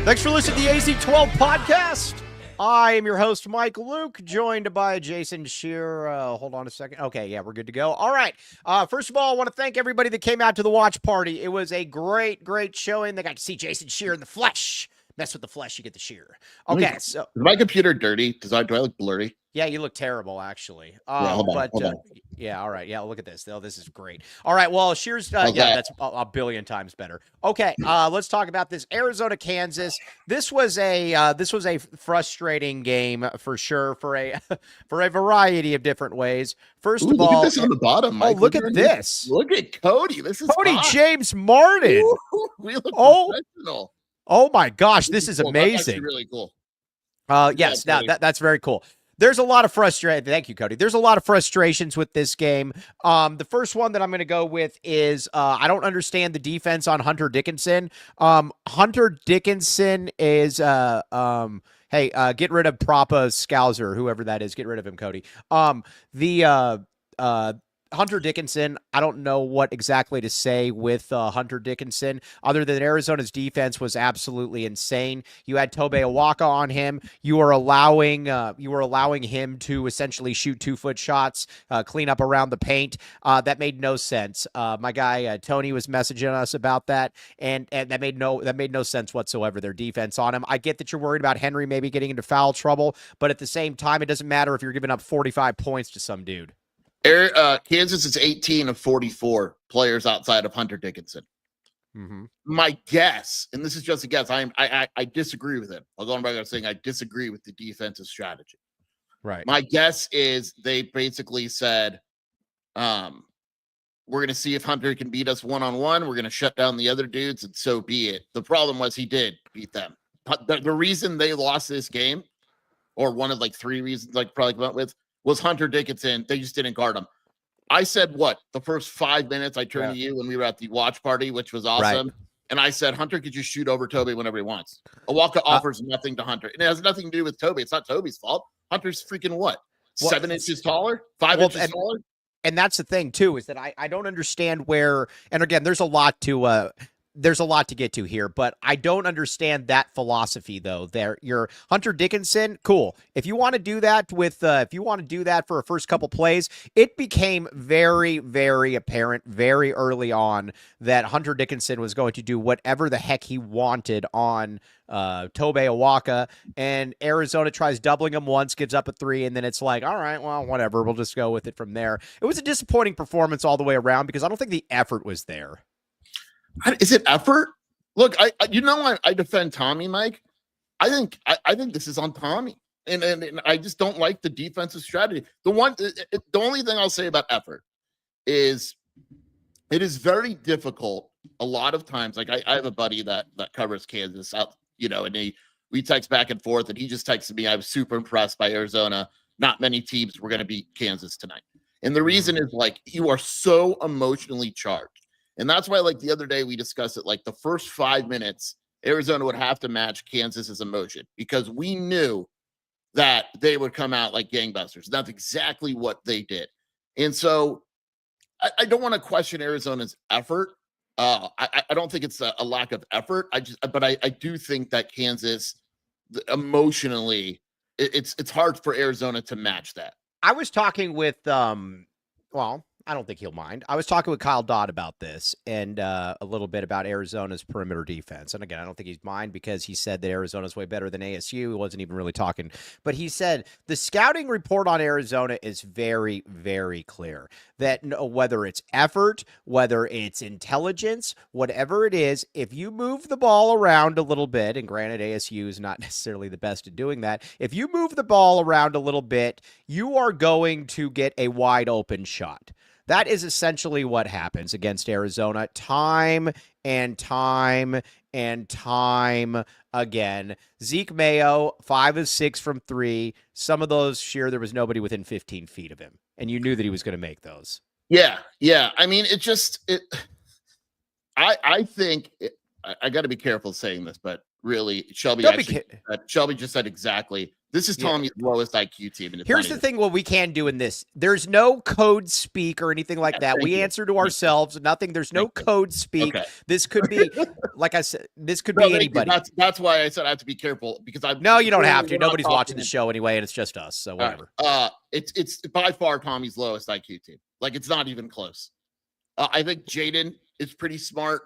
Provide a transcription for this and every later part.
Thanks for listening to the AZ12 podcast. I am your host, Mike Luke, joined by Jason Shear. Hold on a second. Okay, yeah, we're good to go. All right. First of all, I want to thank everybody that came out to the watch party. It was a great showing. They got to see Jason Shear in the flesh. Mess with the flesh, you get the shear. Okay, so is my computer dirty? Do I look blurry? Yeah, you look terrible, actually. Yeah, hold on. Yeah, all right. Yeah, look at this. Oh, this is great. All right, well, Shear's, that's a billion times better. Okay, let's talk about this Arizona, Kansas. This was a frustrating game for sure for a variety of different ways. First of all, look at this on the bottom, Mike. Oh, look at this. Look at Cody. This is Cody hot. James Martin. Ooh, we look professional. Oh my gosh, this is amazing. That's actually really cool. Yes, now that's very cool. There's a lot of frustration. Thank you, Cody. There's a lot of frustrations with this game. The first one that I'm going to go with is I don't understand the defense on Hunter Dickinson. Hunter Dickinson is hey, get rid of Prapa Scouser, whoever that is. Get rid of him, Cody. Hunter Dickinson, I don't know what exactly to say with Hunter Dickinson, other than Arizona's defense was absolutely insane. You had Tobe Awaka on him. You were allowing him to essentially shoot 2-foot shots, clean up around the paint. That made no sense. My guy Tony was messaging us about that, and that made no sense whatsoever. Their defense on him. I get that you're worried about Henry maybe getting into foul trouble, but at the same time, it doesn't matter if you're giving up 45 points to some dude. Kansas is 18 of 44 players outside of Hunter Dickinson. Mm-hmm. My guess, and this is just a guess, I disagree with it. I'll go on record saying I disagree with the defensive strategy. Right. My guess is they basically said, we're going to see if Hunter can beat us one-on-one. We're going to shut down the other dudes, and so be it. The problem was he did beat them. The reason they lost this game, or one of like three reasons I probably come up with, was Hunter Dickinson. They just didn't guard him. I said, the first 5 minutes I turned to you when we were at the watch party, which was awesome. Right. And I said, Hunter could just shoot over Toby whenever he wants. Awaka offers nothing to Hunter. And it has nothing to do with Toby. It's not Toby's fault. Hunter's freaking what? 7 inches taller? 5 inches taller? And that's the thing, too, is that I don't understand where, and again, there's a lot to get to here, but I don't understand that philosophy though. Your Hunter Dickinson, cool. If you want to do that for a first couple plays, it became very, very apparent very early on that Hunter Dickinson was going to do whatever the heck he wanted on Tobe Awaka, and Arizona tries doubling him once, gives up a 3, and then it's like, all right, well, whatever. We'll just go with it from there. It was a disappointing performance all the way around because I don't think the effort was there. Is it effort? Look, I defend Tommy, Mike. I think this is on Tommy, and I just don't like the defensive strategy. The only thing I'll say about effort is it is very difficult a lot of times. Like I have a buddy that covers Kansas out, and we text back and forth, and he just texted me, I was super impressed by Arizona. Not many teams were going to beat Kansas tonight, and the reason is like you are so emotionally charged. And that's why, like the other day, we discussed it. Like the first 5 minutes, Arizona would have to match Kansas's emotion because we knew that they would come out like gangbusters. That's exactly what they did. And so I don't want to question Arizona's effort. I don't think it's a lack of effort. But I do think that Kansas emotionally, it's hard for Arizona to match that. I was talking with, I don't think he'll mind. I was talking with Kyle Dodd about this and a little bit about Arizona's perimeter defense. And again, I don't think he's mind because he said that Arizona's way better than ASU. He wasn't even really talking. But he said the scouting report on Arizona is very, very clear that whether it's effort, whether it's intelligence, whatever it is, if you move the ball around a little bit, and granted ASU is not necessarily the best at doing that, if you move the ball around a little bit, you are going to get a wide open shot. That is essentially what happens against Arizona time and time and time again. Zeke Mayo, 5 of 6 from 3. Some of those, sure, there was nobody within 15 feet of him, and you knew that he was going to make those. Yeah. I mean, I think I got to be careful saying this, but really. Shelby just said exactly. This is Yeah. Tommy's lowest IQ team. And Here's the thing: what we can do in this, there's no code speak or anything like that. We answer to ourselves. Nothing. There's no code speak. Okay. This could be, like I said, this could No, be anybody. That's why I said I have to be careful because No, you don't have to. Nobody's watching the show anyway, and it's just us. So whatever. It's by far Tommy's lowest IQ team. Like it's not even close. I think Jaden is pretty smart.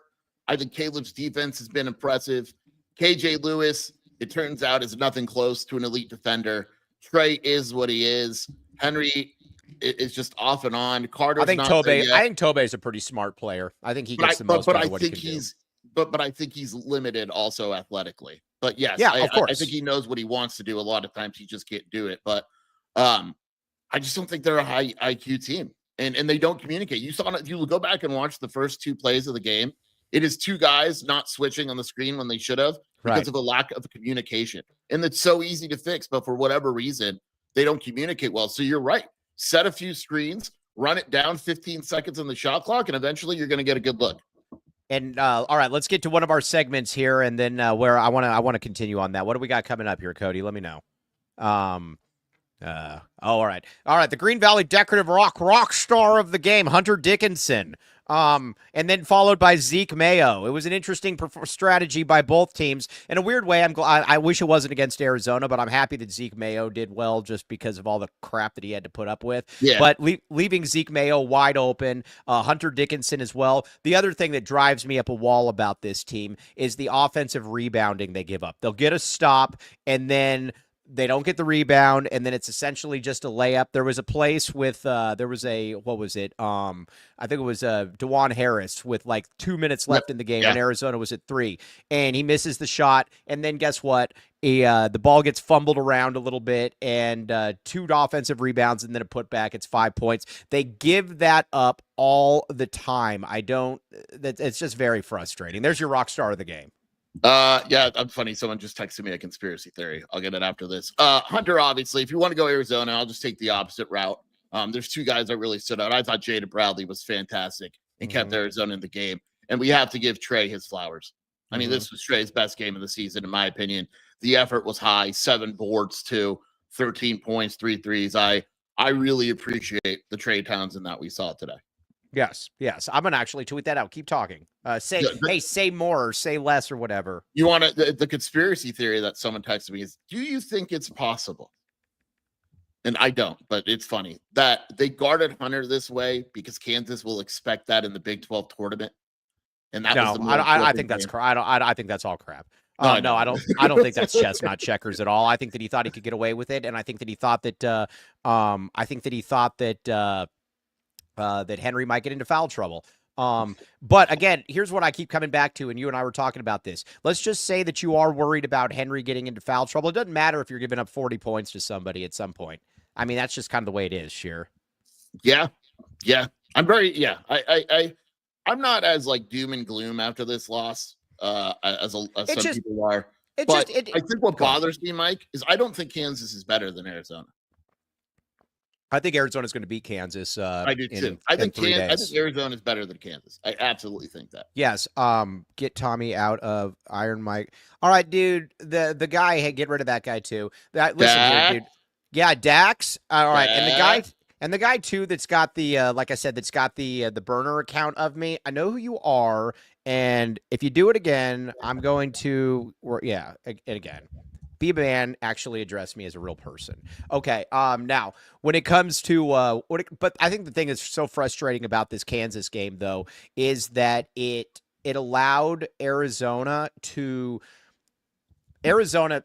I think Caleb's defense has been impressive. KJ Lewis, it turns out, is nothing close to an elite defender. Trey is what he is. Henry is just off and on. Carter's I think Tobey is a pretty smart player. I think he gets the most out of what he can do. But I think he's limited also athletically. But yes, of course. I think he knows what he wants to do. A lot of times he just can't do it. But I just don't think they're a high IQ team. And they don't communicate. You saw it. You go back and watch the first two plays of the game. It is two guys not switching on the screen when they should have because of a lack of communication. And it's so easy to fix, but for whatever reason, they don't communicate well. So you're right. Set a few screens, run it down 15 seconds on the shot clock, and eventually you're going to get a good look. And all right, let's get to one of our segments here, and then where I want to continue on that. What do we got coming up here, Cody? Let me know. All right. The Green Valley Decorative rock star of the game, Hunter Dickinson. And then followed by Zeke Mayo. It was an interesting strategy by both teams. In a weird way, I wish it wasn't against Arizona, but I'm happy that Zeke Mayo did well just because of all the crap that he had to put up with. Yeah. But leaving Zeke Mayo wide open, Hunter Dickinson as well. The other thing that drives me up a wall about this team is the offensive rebounding they give up. They'll get a stop, and then they don't get the rebound, and then it's essentially just a layup. There was a place with what was it? I think it was DeJuan Harris with like 2 minutes left in the game when Arizona was at 3, and he misses the shot. And then guess what? The ball gets fumbled around a little bit, and 2 offensive rebounds, and then a putback. It's 5 points. They give that up all the time. It's just very frustrating. There's your rock star of the game. Yeah, I'm funny. Someone just texted me a conspiracy theory. I'll get it after this. Hunter, obviously, if you want to go Arizona, I'll just take the opposite route. There's 2 guys that really stood out. I thought Jaden Bradley was fantastic and kept Arizona in the game. And we have to give Trey his flowers. I mean, this was Trey's best game of the season, in my opinion. The effort was high, 7 boards, 13 points, 3 threes. I really appreciate the Trey Townsend that we saw today. Yes. I'm gonna actually tweet that out. Keep talking. Say more or say less or whatever. You want the conspiracy theory that someone texted me is: do you think it's possible? And I don't, but it's funny that they guarded Hunter this way because Kansas will expect that in the Big 12 tournament. And that was I think that's crap. I think that's all crap. I don't think that's chess, not checkers at all. I think that he thought he could get away with it, and I think that he thought that Henry might get into foul trouble. But again, here's what I keep coming back to, and you and I were talking about this. Let's just say that you are worried about Henry getting into foul trouble. It doesn't matter if you're giving up 40 points to somebody at some point. I mean, that's just kind of the way it is, Sheer. Yeah. I'm not as like doom and gloom after this loss as some people are. I think what bothers me, Mike, is I don't think Kansas is better than Arizona. I think Arizona's going to beat Kansas. I do too. I think Arizona is better than Kansas. I absolutely think that. Yes. Get Tommy out of Iron Mike. All right, dude. The guy. Hey, get rid of that guy too. Listen here, dude. Yeah, Dax. All right, and the guy too that's got the like I said, that's got the burner account of me. I know who you are, and if you do it again, I'm going to. And again. B-Man actually addressed me as a real person. Okay. Now, when it comes to but I think the thing that's so frustrating about this Kansas game, though, is that it allowed Arizona,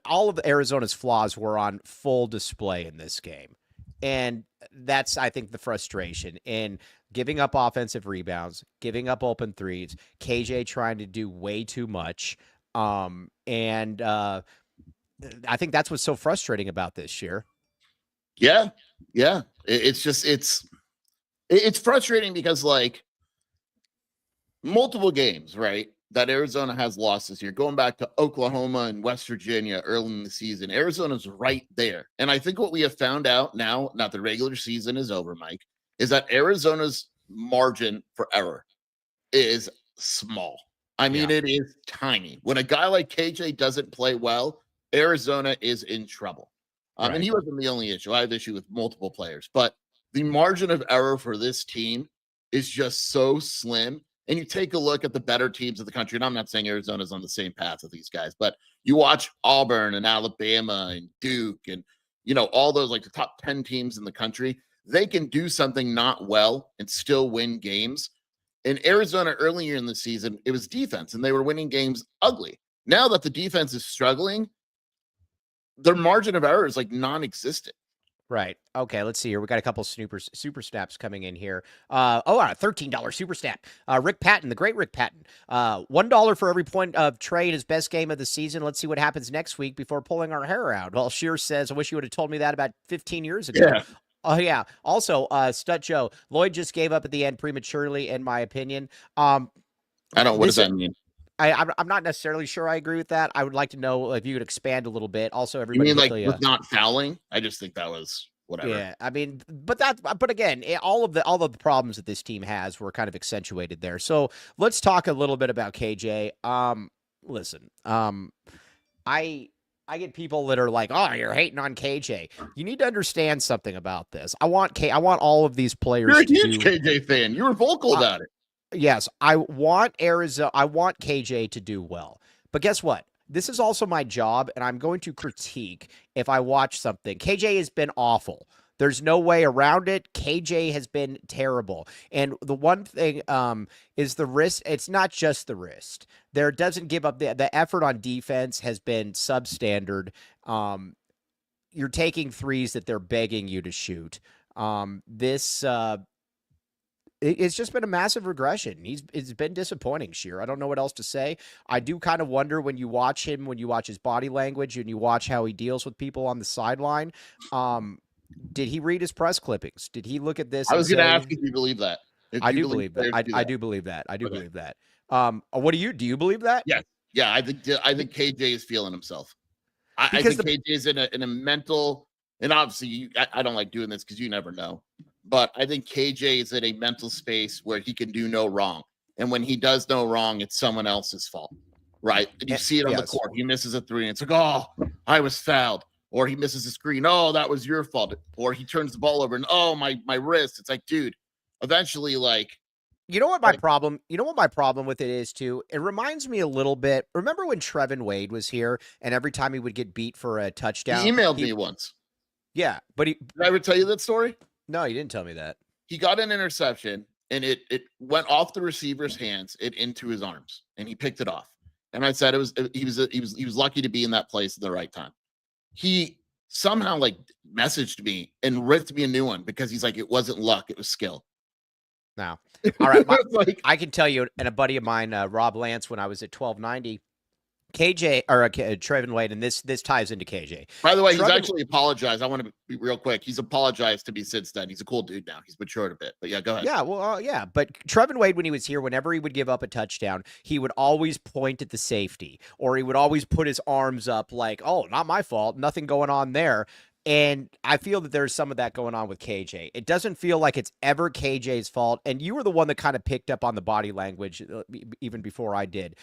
all of Arizona's flaws were on full display in this game. And that's, I think, the frustration in giving up offensive rebounds, giving up open threes, KJ trying to do way too much. I think that's what's so frustrating about this year. Yeah. It's frustrating because like multiple games, right, that Arizona has lost this year, going back to Oklahoma and West Virginia early in the season, Arizona's right there. And I think what we have found out now, not the regular season is over, Mike, is that Arizona's margin for error is small. I mean, it is tiny. When a guy like KJ doesn't play well, Arizona is in trouble. And Right. he wasn't the only issue. I have issue with multiple players, but the margin of error for this team is just so slim. And you take a look at the better teams of the country, and I'm not saying Arizona's on the same path with these guys, but you watch Auburn and Alabama and Duke and all those like the top 10 teams in the country, they can do something not well and still win games. In Arizona earlier in the season, it was defense, and they were winning games ugly. Now that the defense is struggling, their margin of error is like non-existent. Right. Okay, let's see here. We got a couple super snaps coming in here. $13 super snap. Rick Patton, the great Rick Patton. $1 for every point of trade, his best game of the season. Let's see what happens next week before pulling our hair out. Well, Shear says, I wish you would have told me that about 15 years ago. Yeah. Oh, yeah. Also, Stut Joe, Lloyd just gave up at the end prematurely, in my opinion. I don't. What does that mean? I'm not necessarily sure I agree with that. I would like to know if you could expand a little bit. Also, You everybody mean like quickly, with not fouling? I just think that was whatever. yeah, I mean, but again, all of the problems that this team has were kind of accentuated there. So let's talk a little bit about KJ. Listen, I get people that are like, "Oh, you're hating on KJ." You need to understand something about this. I want all of these players. You're a huge KJ fan. You were vocal about it. Yes, I want KJ to do well. But guess what? This is also my job, and I'm going to critique if I watch something. KJ has been awful. There's no way around it. KJ has been terrible. And the one thing is the wrist. It's not just the wrist. There doesn't give up. The effort on defense has been substandard. You're taking threes that they're begging you to shoot. It's just been a massive regression. It's been disappointing, Sheer. I don't know what else to say. I do kind of wonder when you watch him, when you watch his body language and you watch how he deals with people on the sideline. Did he read his press clippings? Did he look at this? I was going to ask if you believe that. I do believe that. I do believe that. I do believe that. What do you believe that? Yes. Yeah. I think KJ is feeling himself. I think KJ is in a mental, and obviously I don't like doing this because you never know. But I think KJ is in a mental space where he can do no wrong. And when he does no wrong, it's someone else's fault, right? And you see it on the court. He misses a three, and it's like, oh, I was fouled. Or he misses a screen. Oh, that was your fault. Or he turns the ball over, and oh, my wrist. It's like, dude, eventually, like. You know what my problem with it is, too? It reminds me a little bit. Remember when Trevin Wade was here, and every time he would get beat for a touchdown? He emailed me once. Yeah, but did I ever tell you that story? No, you didn't tell me that. He got an interception, and it went off the receiver's hands and into his arms, and he picked it off. And I said he was lucky to be in that place at the right time. He somehow like messaged me and ripped me a new one because he's like, it wasn't luck, it was skill. Now, all right, I can tell you, and a buddy of mine, Rob Lance, when I was at 1290. KJ or Trevin Wade, and this ties into KJ. By the way, he's actually apologized. I want to be real quick. He's apologized to me since then. He's a cool dude now. He's matured a bit. But yeah, go ahead. Yeah, well, yeah. But Trevin Wade, when he was here, whenever he would give up a touchdown, he would always point at the safety, or he would always put his arms up like, "Oh, not my fault. Nothing going on there." And I feel that there's some of that going on with KJ. It doesn't feel like it's ever KJ's fault. And you were the one that kind of picked up on the body language even before I did.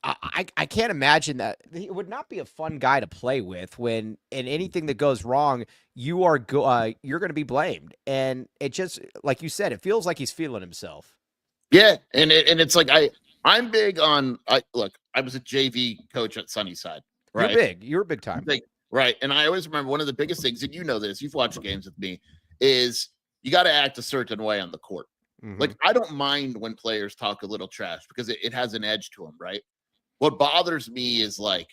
I can't imagine that. It would not be a fun guy to play with when in anything that goes wrong, you're going to be blamed. And it just, like you said, it feels like he's feeling himself. Yeah, and it's like I'm big on. Look, I was a JV coach at Sunnyside. Right? You're big. You're big time. Right, and I always remember one of the biggest things, and you know this. You've watched games with me. Is you got to act a certain way on the court. Mm-hmm. Like I don't mind when players talk a little trash because it has an edge to them, right? What bothers me is like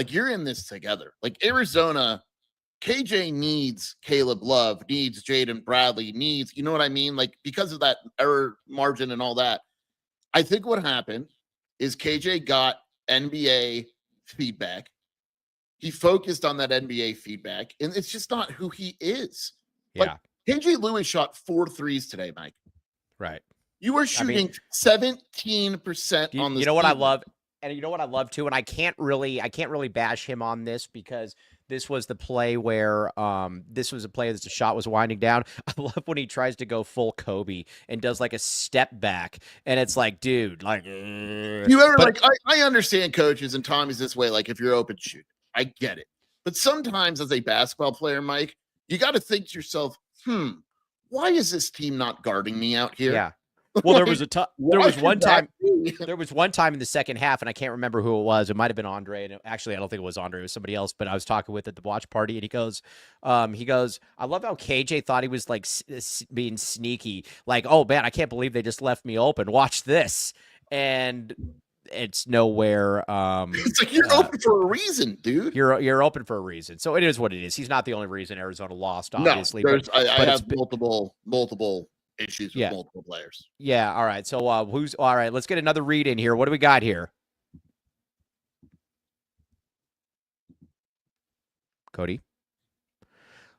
you're in this together. Like Arizona, KJ needs Caleb Love, needs Jaden Bradley, needs, you know what I mean? Like because of that error margin and all that. I think what happened is KJ got NBA feedback. He focused on that NBA feedback, and it's just not who he is. Yeah. Like KJ Lewis shot 4 threes today, Mike. Right. You were shooting 17% on the You know what I love? And you know what I love too, and I can't really bash him on this because this was the play where this was a play as the shot was winding down. I love when he tries to go full Kobe and does like a step back, and it's like, dude, like, You ever but I understand coaches and Tommy's this way. Like if you're open, shoot. I get it. But sometimes as a basketball player, Mike, you got to think to yourself, why is this team not guarding me out here? yeah. Well, there was Why should one that time be? there was one time in the second half, and I can't remember who it was. It might have been Andre, and actually, I don't think it was Andre. It was somebody else. But I was talking with at the watch party, and he goes, I love how KJ thought he was like being sneaky, like, oh man, I can't believe they just left me open. Watch this, and it's nowhere. It's like you're open for a reason, dude. You're open for a reason. So it is what it is. He's not the only reason Arizona lost, obviously. No, but I have multiple issues with multiple players. Yeah. All right. So who's all right? Let's get another read in here. What do we got here? Cody.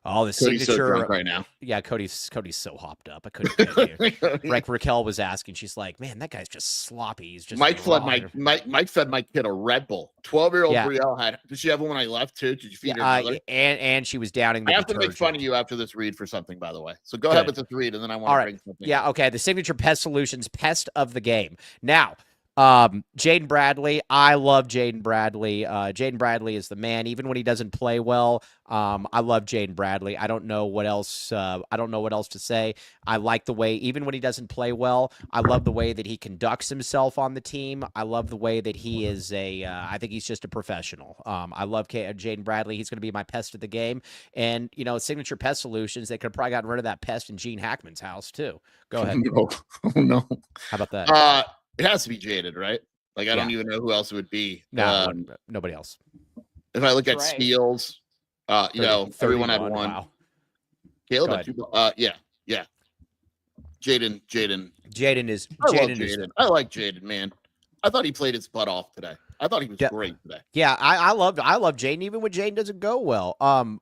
Oh, the Cody's signature so drunk right now. Yeah, Cody's so hopped up. I couldn't get you. Like Raquel was asking, she's like, "Man, that guy's just sloppy. He's just." Mike fed my kid a Red Bull. 12-year-old Brielle had. Did she have one when I left too? Did you feed her? And she was downing the I have detergent. to make fun of you after this read for something, by the way. So go ahead with this read, and then I want to bring something. Yeah, okay. The signature Pest Solutions Pest of the game. Now, Jaden Bradley, I love Jaden Bradley. Jaden Bradley is the man, even when he doesn't play well. I love Jaden Bradley. I don't know what else. I don't know what else to say. I like the way, even when he doesn't play well, I love the way that he conducts himself on the team. I love the way that he is I think he's just a professional. I love Jaden Bradley. He's going to be my pest of the game. And, Signature Pest Solutions, they could have probably gotten rid of that pest in Gene Hackman's house, too. Go ahead. Oh, no. How about that? It has to be Jaded, right? Like, I don't even know who else it would be. No, nobody else. If I look at steals, 31 had one. Wow. Caleb had two. Yeah. Jaden. Jaden is. I like Jaden, man. I thought he played his butt off today. I thought he was great today. Yeah, I love Jaden, even when Jaden doesn't go well.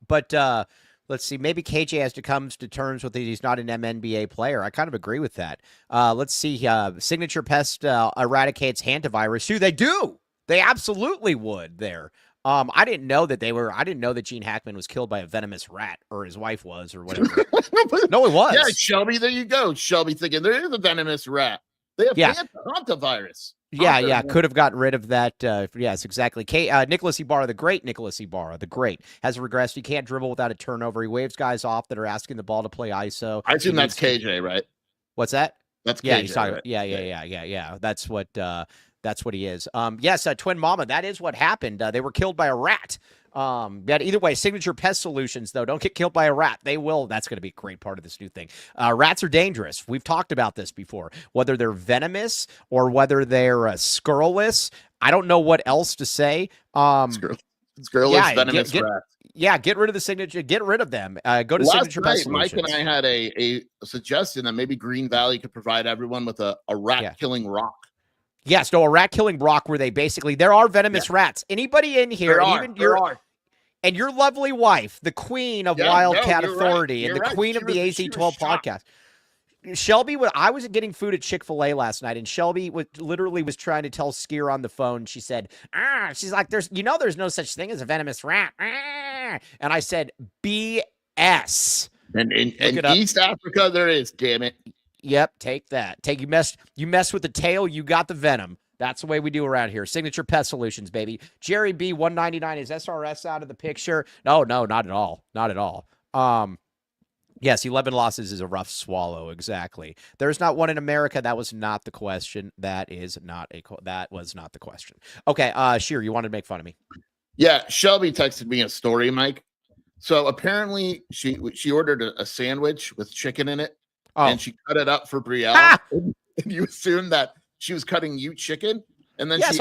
But let's see. Maybe KJ has to come to terms with it. He's not an MNBA player. I kind of agree with that. Let's see. Signature Pest eradicates hantavirus. Too. They do. They absolutely would there. I didn't know that Gene Hackman was killed by a venomous rat, or his wife was, or whatever. No, it was. Yeah, Shelby, there you go. Shelby thinking there is a venomous rat. They have hantavirus. Yeah, could have gotten rid of that. Yes, exactly. Nicholas Ibarra, the great Nicholas Ibarra, the great, has regressed. He can't dribble without a turnover. He waves guys off that are asking the ball to play ISO. I assume that's KJ, right? What's that? That's KJ. He's talking. Right? Yeah. That's what he is. Yes, Twin Mama. That is what happened. They were killed by a rat. But either way, Signature Pest Solutions, though, don't get killed by a rat. They will. That's going to be a great part of this new thing. Rats are dangerous. We've talked about this before. Whether they're venomous or whether they're scurrilous, I don't know what else to say. Scurrilous, venomous rats. Yeah, get rid of the signature. Get rid of them. Go to Last Signature Pest Solutions. Mike and I had a suggestion that maybe Green Valley could provide everyone with a rat-killing rock. Yes, no, a rat-killing rock where there are venomous rats. Anybody in here, and your lovely wife, the queen of Wildcat Authority and the queen of the AZ12 podcast. Shelby, I was getting food at Chick-fil-A last night, and Shelby literally was trying to tell Skier on the phone. She said, she's like, there's no such thing as a venomous rat. And I said, BS. And in East Africa, there is, damn it. Yep, take that. You mess with the tail, you got the venom. That's the way we do around here. Signature Pest Solutions, baby. Jerry B, 199. Is SRS out of the picture? No, not at all. Not at all. Yes, 11 losses is a rough swallow. Exactly. There's not one in America. That was not the question. That was not the question. Okay, Sheer, you wanted to make fun of me. Yeah, Shelby texted me a story, Mike. So apparently she ordered a sandwich with chicken in it. And she cut it up for Brielle. And you assume that she was cutting you chicken. And then you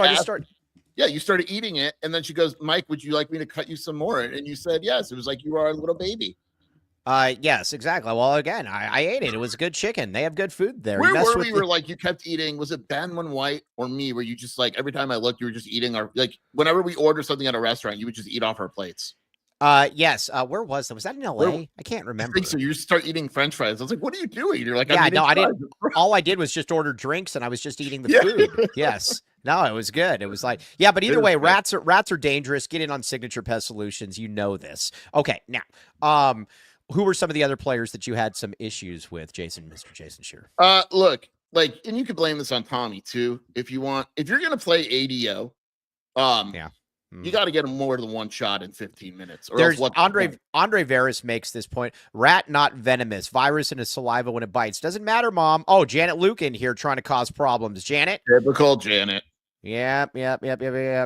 started eating it. And then she goes, Mike, would you like me to cut you some more? And you said, yes. It was like you are a little baby. Yes, exactly. Well, again, I ate it. It was good chicken. They have good food there. Where were we? Were like you kept eating. Was it Banman White or me? Where you just like every time I looked, you were just eating whenever we order something at a restaurant, you would just eat off our plates. Yes. Where was that? Was that in Where LA? I can't I think so. remember. You start eating French fries. I was like, "What are you doing?" You're like, "I'm Yeah, eating no, I fries." didn't. All I did was just order drinks and I was just eating the Yeah, food. Yes. No, it was good. It was like, yeah, but it either was way, good. rats are dangerous. Get in on Signature Pest Solutions. You know this. Okay, now, um, who were some of the other players that you had some issues with, Jason, Mr. Jason Shearer? Look, like, and you could blame this on Tommy too, if you want. If you're gonna play ADO, um, Yeah. you Mm. got to get him more than one shot in 15 minutes, or else There's what's the point? Andre Veris makes this point. Rat not venomous. Virus in his saliva when it bites. Doesn't matter, Mom. Oh, Janet Luke in here trying to cause problems. Janet. Typical Janet. Yep.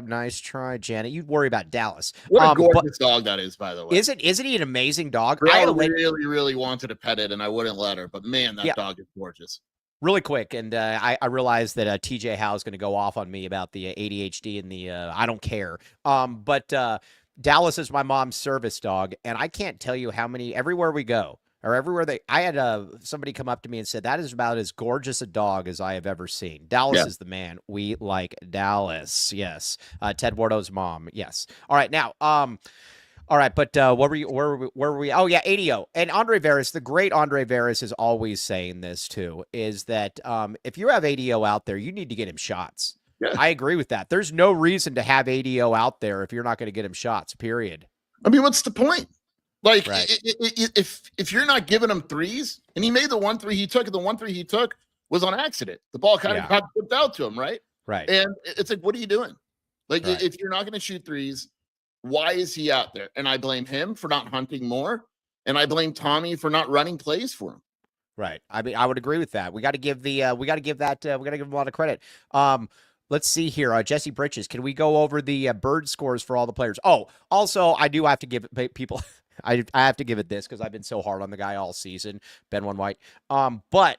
Nice try, Janet. You'd worry about Dallas. What a But gorgeous dog that is, by the way. isn't he an amazing dog? I had Girl a lady. really, really wanted to pet it, and I wouldn't let her. But man, that Yeah, dog is gorgeous. really quick, and I realized that TJ Howe is going to go off on me about the ADHD and the I don't care. But Dallas is my mom's service dog, and I can't tell you how many everywhere we go or everywhere I had somebody come up to me and said that is about as gorgeous a dog as I have ever seen. Dallas Yeah. is the man. We like Dallas. Yes. Ted Wardo's mom. Yes. All right, now all right, but what were you? Where were we? Oh yeah, ADO and Andre Veris. The great Andre Veris is always saying this too: is that if you have ADO out there, you need to get him shots. Yeah. I agree with that. There's no reason to have ADO out there if you're not going to get him shots. Period. I mean, what's the point? Like, Right. if you're not giving him threes, and he made the 1-3 he took, and the 1-3 he took was on accident. The ball kind of Yeah. got flipped out to him, right? Right. And it's like, what are you doing? Like, Right. if you're not going to shoot threes, why is he out there? And I blame him for not hunting more, and I blame Tommy for not running plays for him. Right. I mean, I would agree with that. We got to give the we got to give that we got to give him a lot of credit. Let's see here. Jesse Britches, can we go over the bird scores for all the players? Oh, also, I do have to give people I have to give it this because I've been so hard on the guy all season, Ben One White. But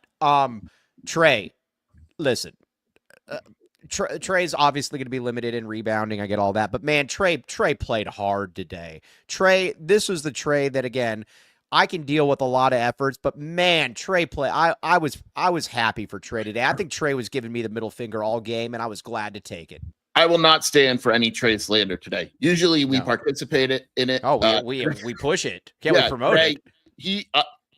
Trey, listen, Trey's obviously going to be limited in rebounding. I get all that, but man, Trey played hard today. Trey, this was the Trey that again, I can deal with a lot of efforts, but man, Trey play. I was happy for Trey today. I think Trey was giving me the middle finger all game, and I was glad to take it. I will not stand for any Trey slander today. Usually we No. participate in it. Oh, we push it. Can't we promote Trey, it? He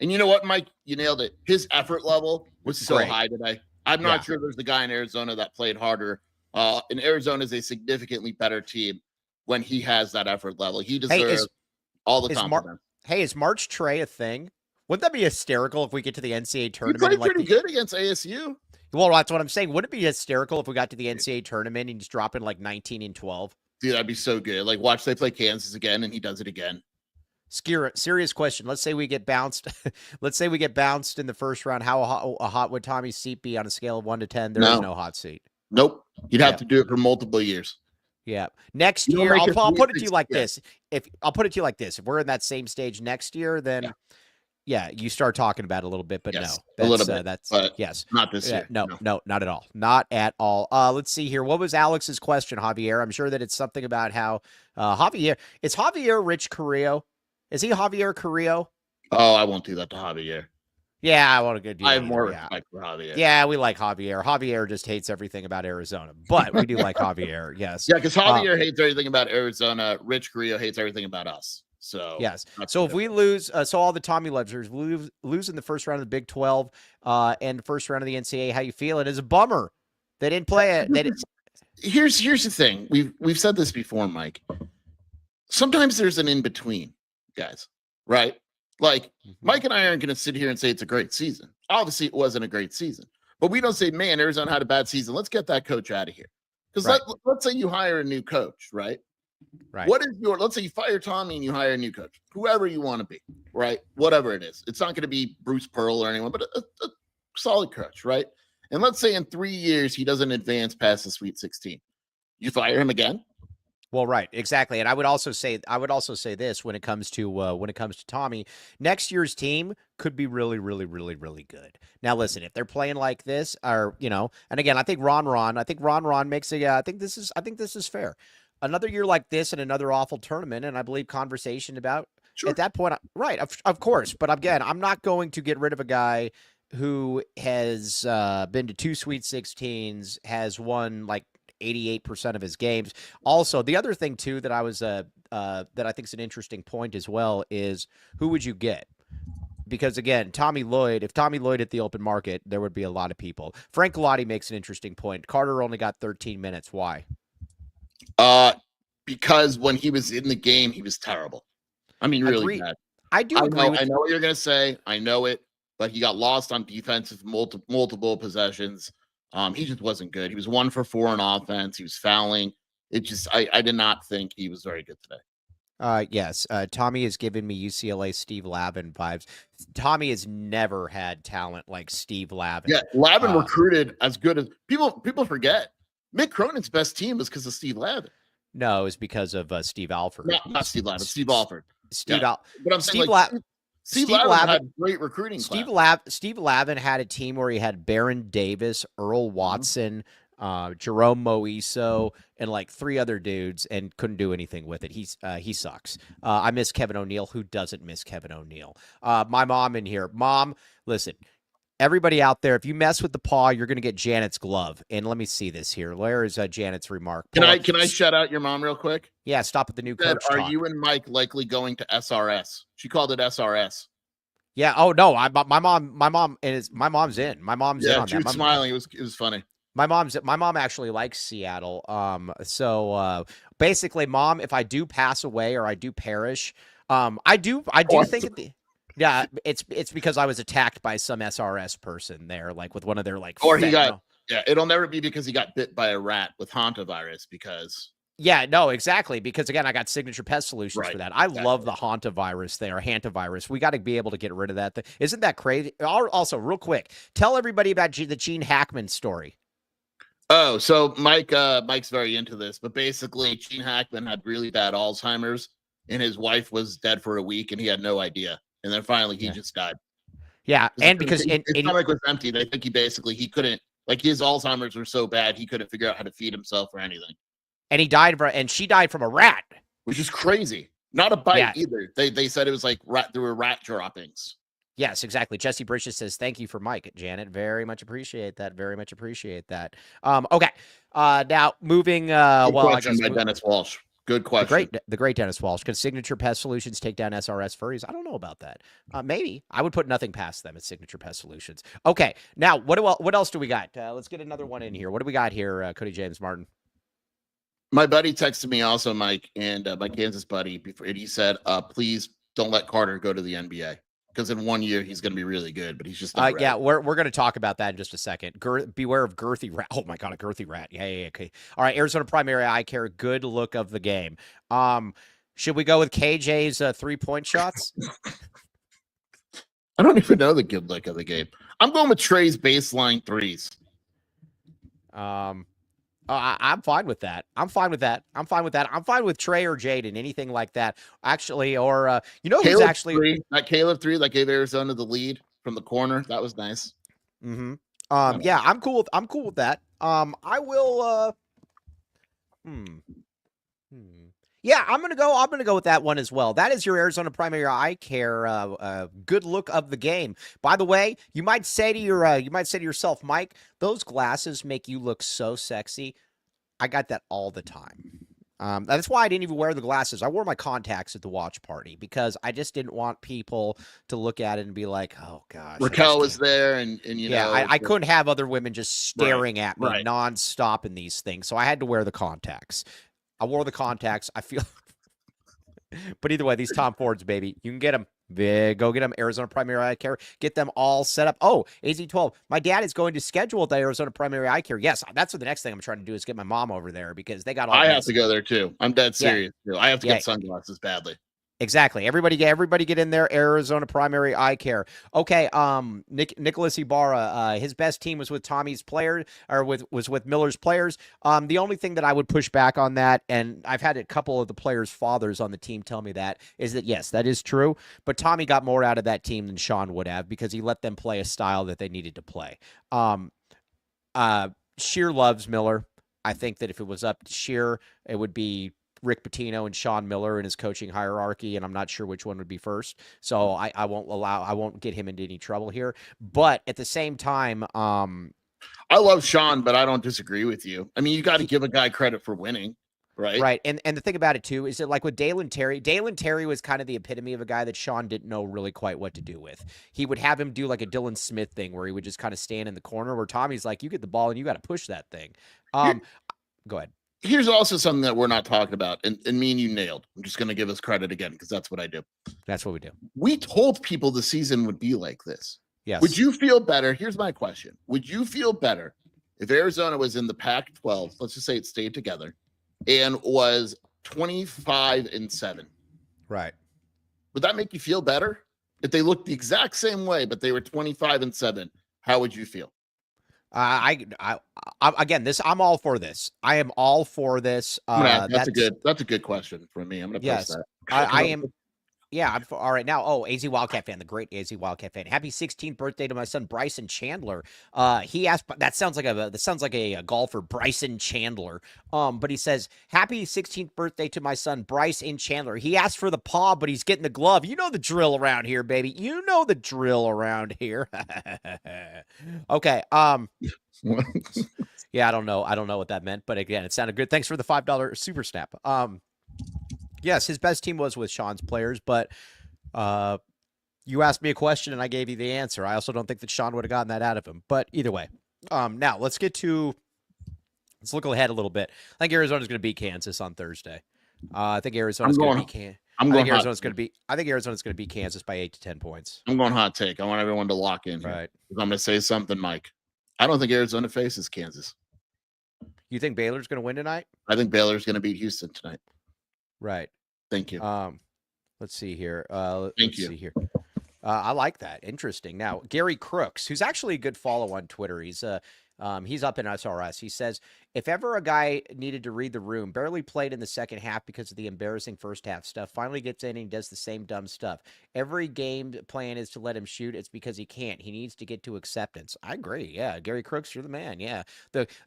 and you know what, Mike, you nailed it. His effort level was so Great. high today. I'm not sure there's a guy in Arizona that played harder. And Arizona is a significantly better team when he has that effort level. He deserves all the compliments. Is March Trey a thing? Wouldn't that be hysterical if we get to the NCAA He tournament? played and pretty good against ASU. Well, that's what I'm saying. Wouldn't it be hysterical if we got to the NCAA tournament and he's dropping like 19 and 12? Dude, that'd be so good. Like, watch they play Kansas again, and he does it again. Serious question. Let's say we get bounced. Let's say we get bounced in the first round. How hot would Tommy's seat be on a scale of 1 to 10? There is no hot seat. Nope. You'd have to do it for multiple years. Yeah. Next year, I'll put it to you like this. If we're in that same stage next year, then you start talking about it a little bit, but no, a little bit. That's yes, not this year. No, not at all. Not at all. Let's see here. What was Alex's question, Javier? I'm sure that it's something about how Javier. Is Javier Rich Carrillo? Is he Javier Carrillo? Oh, I won't do that to Javier. Yeah, I want to go. I have more respect for Javier. Yeah, we like Javier. Javier just hates everything about Arizona, but we do like Javier. Yes. Yeah, because Javier hates everything about Arizona. Rich Carrillo hates everything about us. So yes. So if we lose, so all the Tommy lovers lose in the first round of the Big 12 and the first round of the NCAA, how you feeling? It's a bummer. They didn't play it. Here's the thing. We've said this before, Mike. Sometimes there's an in between, guys. Right? Like Mike and I aren't going to sit here and say it's a great season. Obviously, it wasn't a great season, but we don't say, "Man, Arizona had a bad season. Let's get that coach out of here." Because let's say you hire a new coach, right? Right. What is let's say you fire Tommy and you hire a new coach, whoever you want to be, right? Whatever it is. It's not going to be Bruce Pearl or anyone, but a solid coach, right? And let's say in 3 years he doesn't advance past the Sweet 16. You fire him again? Well, right, exactly. And I would also say this when it comes to Tommy, next year's team could be really, really, really, really good. Now, listen, if they're playing like this, or and again, I think Ron makes I think this is fair. Another year like this and another awful tournament, and I believe conversation about at that point, right? Of course, but again, I'm not going to get rid of a guy who has been to 2 Sweet 16s, has won like 88% of his games. Also, the other thing too that that I think is an interesting point as well is who would you get? Because again, if Tommy Lloyd hit the open market, there would be a lot of people. Frank Galati makes an interesting point. Carter only got 13 minutes. Why? Uh, because when he was in the game, he was terrible. I mean, really Agree. bad. I do agree with I know what you're gonna say. I know it, but he got lost on defensive multiple possessions. He just wasn't good. He was 1 for 4 on offense. He was fouling. It just I did not think he was very good today. Yes. Tommy has given me UCLA Steve Lavin vibes. Tommy has never had talent like Steve Lavin. Yeah, Lavin recruited as good as people forget. Mick Cronin's best team was because of Steve Lavin. No, it was because of Steve Alford. Not Steve Lavin, Steve Alford. But I'm saying Steve Lavin had great recruiting. Steve Lavin had a team where he had Baron Davis, Earl Watson, Jerome Moiso, and like 3 other dudes, and couldn't do anything with it. He sucks. I miss Kevin O'Neill. Who doesn't miss Kevin O'Neill? My mom in here. Mom, listen. Everybody out there, if you mess with the paw, you're going to get Janet's glove. And let me see this here. Where is Janet's remark? Can I shout out your mom real quick? Yeah, stop at the new coach. Are you and Mike likely going to SRS? She called it SRS. Yeah. Oh no, my mom's in. My mom's in on she was smiling. It was funny. My mom actually likes Seattle. So basically, Mom, if I do pass away or I do perish, I do think at the yeah, it's because I was attacked by some SRS person there, like with one of their like. Or he got it'll never be because he got bit by a rat with hantavirus because. Yeah, no, exactly. Because again, I got Signature Pest Solutions for that. I love the hantavirus thing or hantavirus. We got to be able to get rid of that thing. Isn't that crazy? Also, real quick, tell everybody about the Gene Hackman story. Oh, so Mike's very into this, but basically Gene Hackman had really bad Alzheimer's and his wife was dead for a week and he had no idea. And then finally he just died. Yeah. And because his stomach was empty. They think he couldn't, like his Alzheimer's were so bad he couldn't figure out how to feed himself or anything. And she died from a rat. Which is crazy. Not a bite either. They said it was like there were rat droppings. Yes, exactly. Jesse Bridges says, thank you for Mike. Janet, very much appreciate that. Very much appreciate that. Okay. Now moving question by Dennis Walsh. Good question. The great Dennis Walsh. Could Signature Pest Solutions take down SRS furries? I don't know about that. Maybe. I would put nothing past them at Signature Pest Solutions. Okay. Now, what else do we got? Let's get another one in here. What do we got here, Cody James Martin? My buddy texted me also, Mike, and my Kansas buddy, and he said, please don't let Carter go to the NBA. Because in 1 year he's going to be really good, but he's just not ready. Yeah, we're going to talk about that in just a second. Beware of girthy rat. Oh my god, a girthy rat. Yeah. Okay. All right, Arizona Primary Eye Care. Good look of the game. Should we go with KJ's 3-point shots? I don't even know the good look of the game. I'm going with Trey's baseline threes. I'm fine with that. I'm fine with Trey or Jaden, anything like that. Actually, or who's actually that Caleb 3 that gave Arizona the lead from the corner. That was nice. Mm-hmm. Yeah, I'm cool with that. I will. Yeah, I'm gonna go with that one as well. That is your Arizona Primary Eye Care good look of the game. By the way, you might say to yourself, Mike, those glasses make you look so sexy. I got that all the time. That's why I didn't even wear the glasses. I wore my contacts at the watch party because I just didn't want people to look at it and be like, "Oh gosh." Raquel was there, and I couldn't have other women just staring at me nonstop in these things, so I had to wear the contacts. I wore the contacts. I feel, but either way, these Tom Fords, baby, you can get them. Go get them. Arizona Primary Eye Care. Get them all set up. Oh, AZ12. My dad is going to schedule the Arizona Primary Eye Care. Yes, that's what the next thing I'm trying to do is get my mom over there because they got all. I have to go there too. I'm dead serious too. I have to get sunglasses badly. Exactly. Everybody get in there. Arizona Primary Eye Care. Okay. Nicholas Ibarra, his best team was with Tommy's players, or was with Miller's players. The only thing that I would push back on that, and I've had a couple of the players' fathers on the team tell me that, is that yes, that is true. But Tommy got more out of that team than Sean would have because he let them play a style that they needed to play. Shear loves Miller. I think that if it was up to Shear, it would be Rick Pitino and Sean Miller in his coaching hierarchy, and I'm not sure which one would be first. So I won't get him into any trouble here. But at the same time, I love Sean, but I don't disagree with you. I mean, you got to He, give a guy credit for winning, right? right. And the thing about it too is that like with Dalen Terry was kind of the epitome of a guy that Sean didn't know really quite what to do with. He would have him do like a Dylan Smith thing where he would just kind of stand in the corner where Tommy's like, you get the ball and you got to push that thing. Here, Go ahead. here's also something that we're not talking about, and me and you nailed. I'm just going to give us credit again because that's what I do. That's what we do. We told people the season would be like this. Yes. Would you feel better? Here's my question. Would you feel better if Arizona was in the Pac-12, let's just say it stayed together, and was 25-7? Right. Would that make you feel better? If they looked the exact same way, but they were 25-7, how would you feel? Again, I'm all for this. I am all for this. That's a good question for me. I'm gonna post that. I am. Yeah, I'm all right now. Oh, AZ Wildcat fan, the great AZ Wildcat fan. Happy 16th birthday to my son Bryson Chandler. He asked, that sounds like a golfer, Bryson Chandler. But he says, happy 16th birthday to my son Bryson Chandler. He asked for the paw, but he's getting the glove. You know the drill around here, baby. You know the drill around here. Okay. Yeah, I don't know what that meant, but again, it sounded good. Thanks for the $5 super snap. Yes, his best team was with Sean's players, but you asked me a question and I gave you the answer. I also don't think that Sean would have gotten that out of him. But either way, now let's look ahead a little bit. I think Arizona's going to beat Kansas on Thursday. I think Arizona's going to beat Kansas. I think Arizona's going to beat Kansas by 8 to 10 points. I'm going hot take. I want everyone to lock in. Right. I'm going to say something, Mike. I don't think Arizona faces Kansas. You think Baylor's going to win tonight? I think Baylor's going to beat Houston tonight. Right. Thank you. Let's see here. Thank you. See here. I like that. Interesting. Now, Gary Crooks, who's actually a good follow on Twitter. He's up in SRS. He says, if ever a guy needed to read the room, barely played in the second half because of the embarrassing first half stuff, finally gets in and does the same dumb stuff. Every game plan is to let him shoot. It's because he can't. He needs to get to acceptance. I agree. Yeah. Gary Crooks, you're the man. Yeah.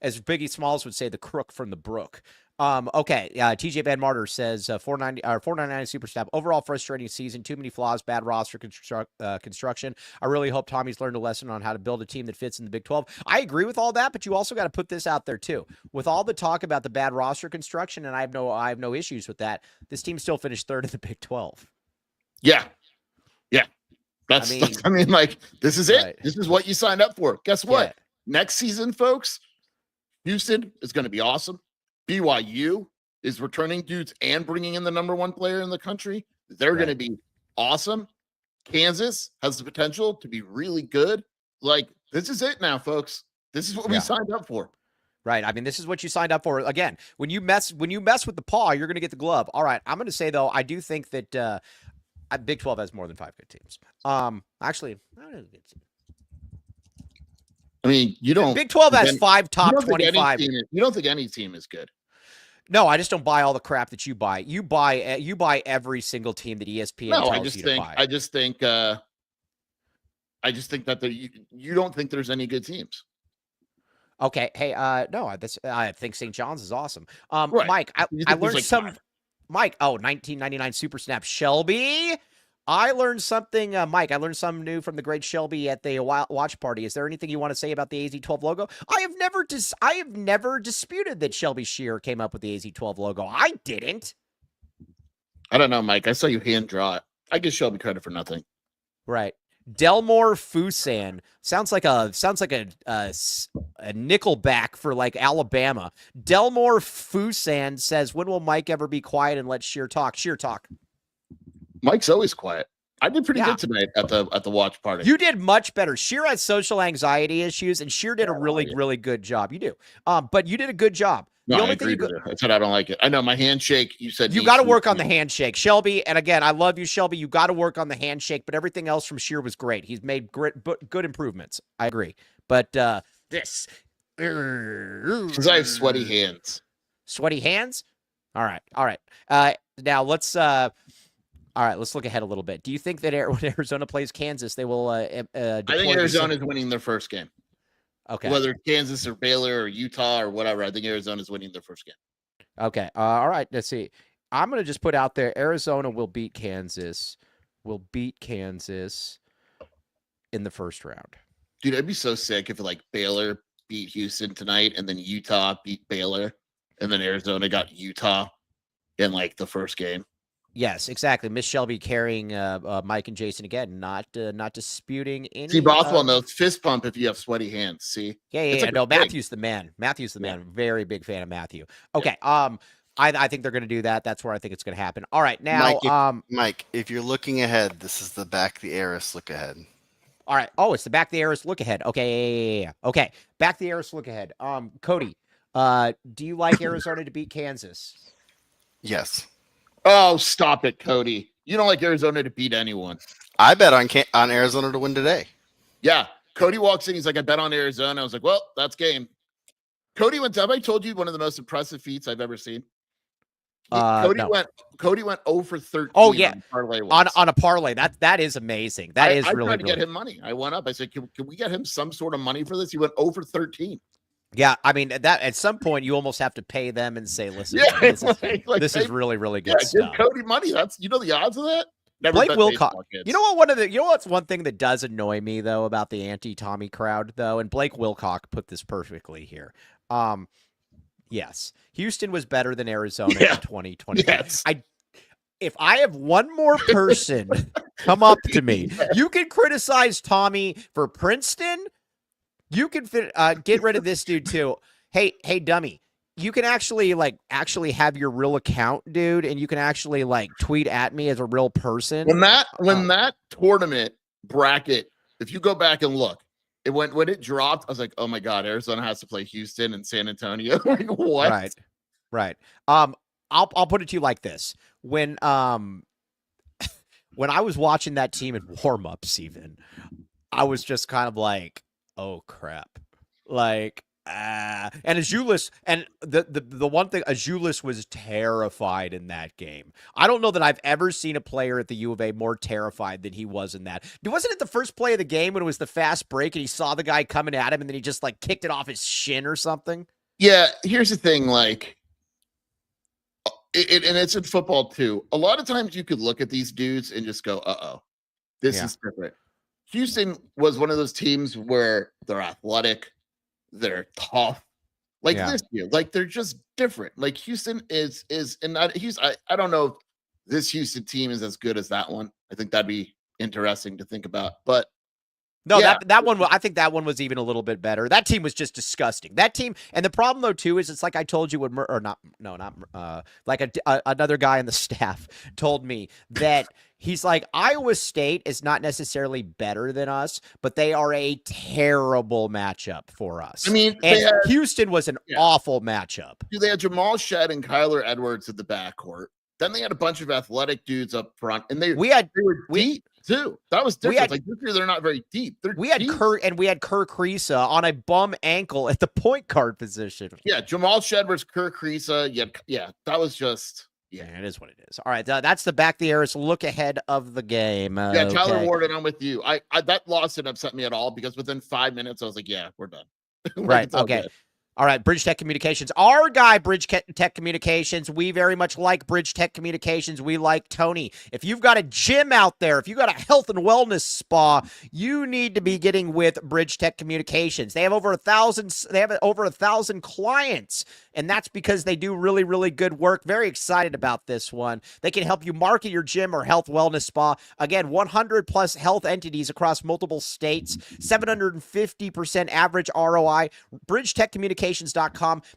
As Biggie Smalls would say, the crook from the brook. Okay. TJ Van Martyr says 499 super snap. Overall frustrating season. Too many flaws. Bad roster construction. I really hope Tommy's learned a lesson on how to build a team that fits in the Big 12. I agree with all that, but you also got to put this out there too. With all the talk about the bad roster construction, and I have no issues with that. This team still finished third in the Big 12. Yeah. This is it. Right. This is what you signed up for. Guess what? Yeah. Next season, folks, Houston is going to be awesome. BYU is returning dudes and bringing in the number one player in the country. They're going to be awesome. Kansas has the potential to be really good. Like, this is it now, folks. This is what we signed up for. Right. I mean, this is what you signed up for. Again, when you mess with the paw, you're going to get the glove. All right. I'm going to say, though, I do think that Big 12 has more than 5 good teams. Actually, I mean, you don't. Big 12 has 5 top 25. You don't think any team is good? No, I just don't buy all the crap that you buy. You buy every single team that ESPN tells you to buy. I just think that you don't think there's any good teams. Okay. Hey, no, I think St. John's is awesome. Right. Mike, I learned some. Mike, 1999 Super Snap Shelby. I learned something, Mike. I learned something new from the great Shelby at the watch party. Is there anything you want to say about the AZ12 logo? I have never disputed that Shelby Shear came up with the AZ12 logo. I didn't. I don't know, Mike. I saw you hand draw it. I give Shelby credit for nothing. Right. Delmore Fusan sounds like a Nickelback for like Alabama. Delmore Fusan says, "When will Mike ever be quiet and let Shear talk?" Shear talk. Mike's always quiet. I did pretty good tonight at the watch party. You did much better. Shear has social anxiety issues, and Shear did a really good job. You do. But you did a good job. No, I agree with you. I said I don't like it. I know my handshake. You said you got to work on the handshake, Shelby. And again, I love you, Shelby. You got to work on the handshake, but everything else from Shear was great. He's made good improvements. I agree. But this, because I have sweaty hands. Sweaty hands. All right. Now let's. All right, let's look ahead a little bit. Do you think that when Arizona plays Kansas, they will? I think Arizona is winning their first game. Okay. Whether it's Kansas or Baylor or Utah or whatever, I think Arizona is winning their first game. Okay. All right. Let's see. I'm going to just put out there Arizona will beat Kansas. Will beat Kansas in the first round. Dude, I'd be so sick if like Baylor beat Houston tonight, and then Utah beat Baylor, and then Arizona got Utah in like the first game. Yes, exactly. Miss Shelby carrying Mike and Jason again, not disputing any. See, Bothwell knows fist pump if you have sweaty hands. See, Yeah. No, Matthew's the man. Matthew's the man. Very big fan of Matthew. Okay. I think they're going to do that. That's where I think it's going to happen. All right, now, Mike, if you're looking ahead, this is the back the Eris look ahead. All right. Oh, it's the back the Eris look ahead. Okay. Yeah. Okay. Back the Eris look ahead. Cody, do you like Arizona to beat Kansas? Yes. Oh, stop it, Cody. You don't like Arizona to beat anyone. I bet on Arizona to win today. Yeah. Cody walks in. He's like, I bet on Arizona. I was like, well, that's game. Cody went. Have I told you one of the most impressive feats I've ever seen? Cody went 0 for 13. Oh yeah, on a parlay. That is amazing. That is really. I tried to get him money. I went up. I said, can we get him some sort of money for this? He went 0 for 13. Yeah, I mean that at some point you almost have to pay them and say, listen, this is really, really good stuff. Give Cody money. That's the odds of that. Blake Wilcox. You know what? What's one thing that does annoy me though about the anti-Tommy crowd though, and Blake Wilcox put this perfectly here. Yes, Houston was better than Arizona in 2020. Yes. If I have one more person come up to me, you can criticize Tommy for Princeton. You can get rid of this dude too. Hey, dummy. You can actually have your real account, dude, and you can actually tweet at me as a real person. When that tournament bracket, if you go back and look, when it dropped, I was like, oh my God, Arizona has to play Houston and San Antonio. Like, what? Right. I'll put it to you like this. When I was watching that team in warm-ups even, I was just kind of like, oh crap. And Azulis, and the one thing, Azulis was terrified in that game. I don't know that I've ever seen a player at the U of A more terrified than he was in that. Wasn't it the first play of the game when it was the fast break and he saw the guy coming at him and then he just kicked it off his shin or something? Yeah, here's the thing, and it's in football too. A lot of times you could look at these dudes and just go, uh-oh, this is different. Houston was one of those teams where they're athletic, they're tough. This year, they're just different. Houston is and I don't know if this Houston team is as good as that one. I think that'd be interesting to think about. But no, that one, I think that one was even a little bit better. That team was just disgusting. That team, and the problem though too is it's like I told you another guy on the staff told me that he's like, Iowa State is not necessarily better than us, but they are a terrible matchup for us. I mean, Houston was an awful matchup. They had Jamal Shedd and Kyler Edwards at the backcourt. Then they had a bunch of athletic dudes up front, and they were deep too. That was different. This year they're not very deep. We had Kerr Kriisa on a bum ankle at the point guard position. Yeah, Jamal Shedd versus Kerr Kriisa. Yeah, that was just. Yeah, it is what it is. All right, that's the back the Eris look ahead of the game. Tyler Warden, I'm with you. I that loss didn't upset me at all because within 5 minutes I was like, yeah, we're done. Right. Okay. Good. All right, Bridge Tech Communications. Our guy, Bridge Tech Communications. We very much like Bridge Tech Communications. We like Tony. If you've got a gym out there, if you've got a health and wellness spa, you need to be getting with Bridge Tech Communications. They have over 1,000. They have over 1,000 clients, and that's because they do really, really good work. Very excited about this one. They can help you market your gym or health wellness spa. Again, 100 plus health entities across multiple states. 750% average ROI. Bridge Tech Communications.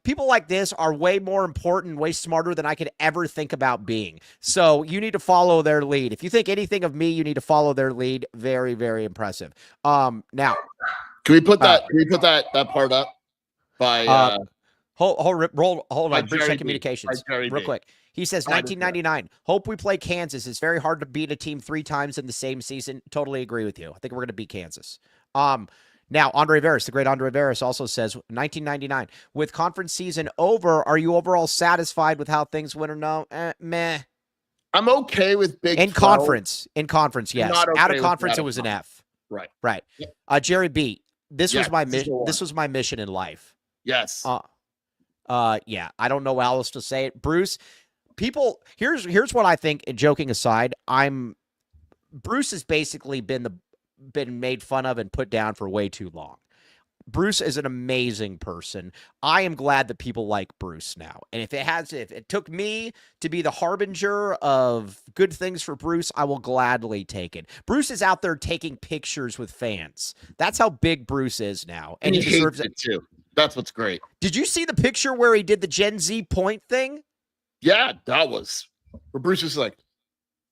People like this are way more important, way smarter than I could ever think about being. So you need to follow their lead. If you think anything of me, you need to follow their lead. Very, very impressive. Now, can we put that? Can we put that part up by? Hold on. Bridge Tech B. Communications, real quick. He says 1999. Hope we play Kansas. It's very hard to beat a team 3 times in the same season. Totally agree with you. I think we're going to beat Kansas. Now, Andre Veras, the great Andre Veras, also says 1999. With conference season over, are you overall satisfied with how things went or no? Meh. I'm okay with Big 12. In conference, yes. Out of conference, it was an F. Right. Jerry B. This was my mission. This was my mission in life. Yes. Yeah. I don't know how else to say it. Bruce, here's what I think. Joking aside, Bruce has basically been made fun of and put down for way too long. Bruce is an amazing person. I am glad that people like Bruce now. And if it took me to be the harbinger of good things for Bruce, I will gladly take it. Bruce is out there taking pictures with fans. That's how big Bruce is now. And he deserves it too. That's what's great. Did you see the picture where he did the Gen Z point thing? Yeah, that was where Bruce was like,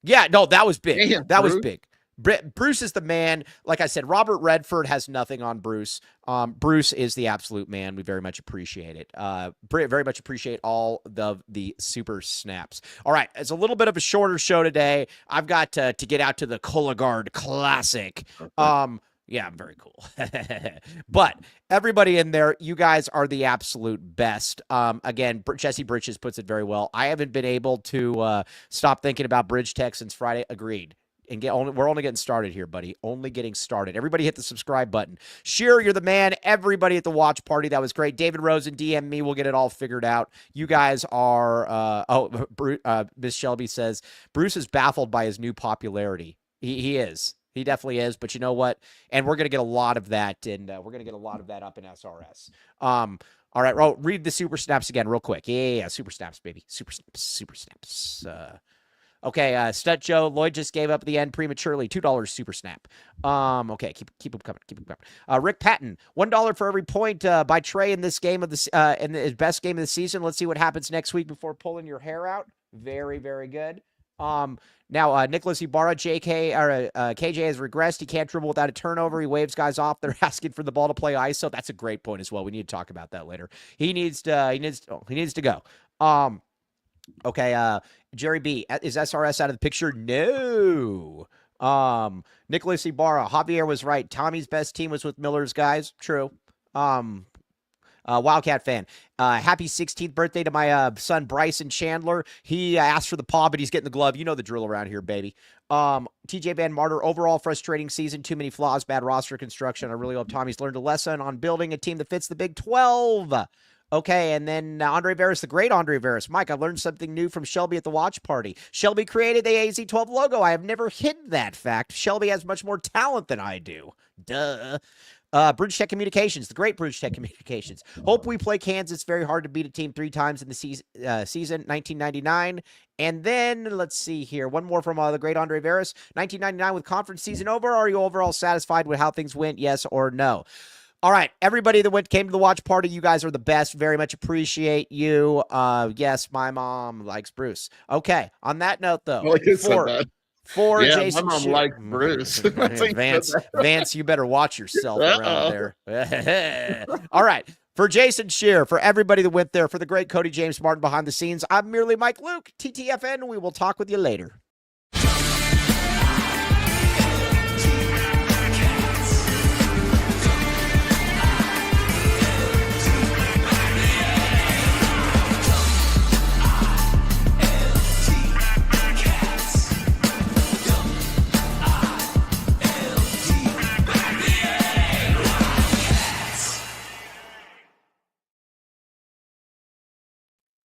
yeah, no, that was big. Damn, that Bruce. was big. Bruce is the man. Like I said, Robert Redford has nothing on Bruce. Bruce is the absolute man. We very much appreciate it. Very much appreciate all the super snaps. All right, it's a little bit of a shorter show today. I've got to get out to the Cologuard Classic. Yeah, very cool. But everybody in there, you guys are the absolute best. Again, Jesse Bridges puts it very well. I haven't been able to stop thinking about Bridge Tech since Friday. Agreed. And we're only getting started here, buddy. Only getting started. Everybody hit the subscribe button. Sheer, you're the man. Everybody at the watch party, that was great. David Rosen, DM me. We'll get it all figured out. You guys are, Miss Shelby says, Bruce is baffled by his new popularity. He is. He definitely is. But you know what? And we're going to get a lot of that, and we're going to get a lot of that up in SRS. All right, read the super snaps again real quick. Yeah, super snaps, baby. Super snaps. Okay, Stud Joe, Lloyd just gave up at the end prematurely. $2 super snap. Okay, keep them coming. Rick Patton, $1 for every point by Trey in this game of in his best game of the season. Let's see what happens next week before pulling your hair out. Very, very good. Now Nicholas Ibarra, KJ has regressed. He can't dribble without a turnover. He waves guys off. They're asking for the ball to play ISO. That's a great point as well. We need to talk about that later. He needs to go. Okay, Jerry B, is SRS out of the picture? No. Nicholas Ibarra, Javier was right. Tommy's best team was with Miller's guys. True. Wildcat fan. Happy 16th birthday to my son, Bryson Chandler. He asked for the paw, but he's getting the glove. You know the drill around here, baby. TJ Van Martyr, overall frustrating season. Too many flaws, bad roster construction. I really hope Tommy's learned a lesson on building a team that fits the Big 12. Okay, and then Andre Veras, the great Andre Veras. Mike, I learned something new from Shelby at the watch party. Shelby created the AZ12 logo. I have never hidden that fact. Shelby has much more talent than I do. Duh. Bridge Tech Communications, the great Bridge Tech Communications. Hope we play Kansas. Very hard to beat a team 3 times in the season, 1999. And then, let's see here. One more from the great Andre Veras. 1999 with conference season over. Are you overall satisfied with how things went? Yes or no? All right, everybody that came to the watch party, you guys are the best. Very much appreciate you. Yes, my mom likes Bruce. Okay, on that note, though, for Jason, my mom likes Bruce. Vance, you better watch yourself around there. All right, for Jason Shear, for everybody that went there, for the great Cody James Martin behind the scenes, I'm merely Mike Luke, TTFN. We will talk with you later.